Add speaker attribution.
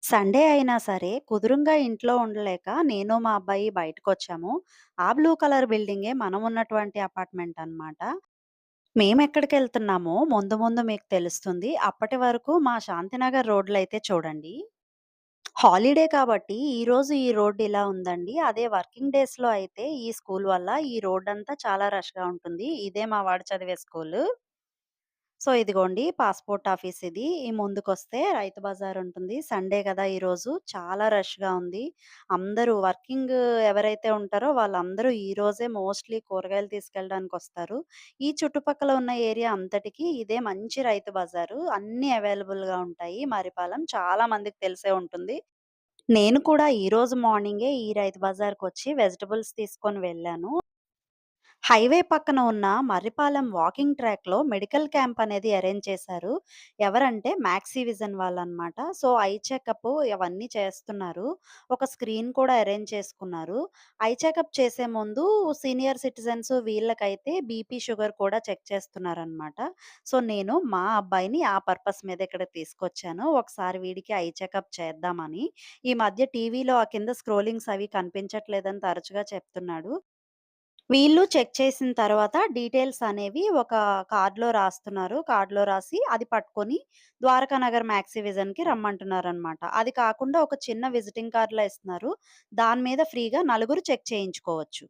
Speaker 1: Sunday అయినా సరే కుదురుంగా ఇంట్లో ఉండలేక నేను మా అబ్బాయి బయటకొచ్చాము. ఆ బ్లూ కలర్ బిల్డింగే మనమున్నటువంటి అపార్ట్‌మెంట్ అన్నమాట. మేమెక్కడికెళ్తున్నామో ముందు ముందు మీకు తెలుస్తుంది. అప్పటి వరకు మా శాంతినగర్ రోడ్లయితే చూడండి. హాలిడే కాబట్టి ఈరోజు ఈ రోడ్ ఇలా ఉందండి. అదే వర్కింగ్ డేస్‌లో అయితే ఈ స్కూల్ వల్ల ఈ రోడ్డంతా చాలా రష్‌గా ఉంటుంది. ఇదే మా వాడు చదివే స్కూలు. సో, ఇదిగోండి పాస్‌పోర్ట్ ఆఫీస్ ఇది. ఈ ముందుకొస్తే రైతు బజార్ ఉంటుంది. సండే గదా ఈరోజు. చాలా రష్‌గా ఉంది. అందరూ వర్కింగ్ ఎవరైతే ఉంటారో వాళ్ళందరూ ఈరోజే మోస్ట్‌లీ కూరగాయలు తీసుకెళ్ళడానికొస్తారు. ఈ చుట్టుపక్కల ఉన్న ఏరియా అంతటికి ఇదే మంచి రైతు బజారు. అన్నీ అవైలబుల్‌గా ఉంటాయి. మర్రిపాలెం చాలా మందికి తెలిసే ఉంటుంది. నేను కూడా ఈరోజు మార్నింగే ఈ రైతు బజార్‌కొచ్చి వెజిటబుల్స్ తీసుకొని వెళ్ళాను. హైవే పక్కన ఉన్న మర్రిపాలెం వాకింగ్ ట్రాక్‌లో మెడికల్ క్యాంప్ అనేది అరేంజ్ చేశారు. ఎవరంటే మ్యాక్సివిజన్ వాళ్ళనమాట. సో, ఐ చెకప్ అవన్నీ చేస్తున్నారు. ఒక స్క్రీన్ కూడా అరేంజ్ చేసుకున్నారు. ఐ చెకప్ చేసే ముందు సీనియర్ సిటిజన్స్ వీళ్ళకైతే బీపీ, షుగర్ కూడా చెక్ చేస్తున్నారనమాట. సో, నేను మా అబ్బాయిని ఆ పర్పస్ మీద ఇక్కడికి తీసుకొచ్చాను. ఒకసారి వీడికి ఐ చెకప్ చేద్దామని. ఈ మధ్య టీవీలో ఆ కింద స్క్రోలింగ్స్ అవి కనిపించట్లేదని తరచుగా చెప్తున్నాడు. వీళ్ళు చెక్ చేసిన తర్వాత డీటెయిల్స్ అనేవి ఒక కార్డ్‌లో రాస్తున్నారు. కార్డ్‌లో రాసి అది పట్టుకొని ద్వారకానగర్ మ్యాక్సీ విజన్‌కి రమ్మంటున్నారనమాట. అది కాకుండా ఒక చిన్న విజిటింగ్ కార్డ్‌లా ఇస్తున్నారు. దాని మీద ఫ్రీగా నలుగురు చెక్ చేయించుకోవచ్చు.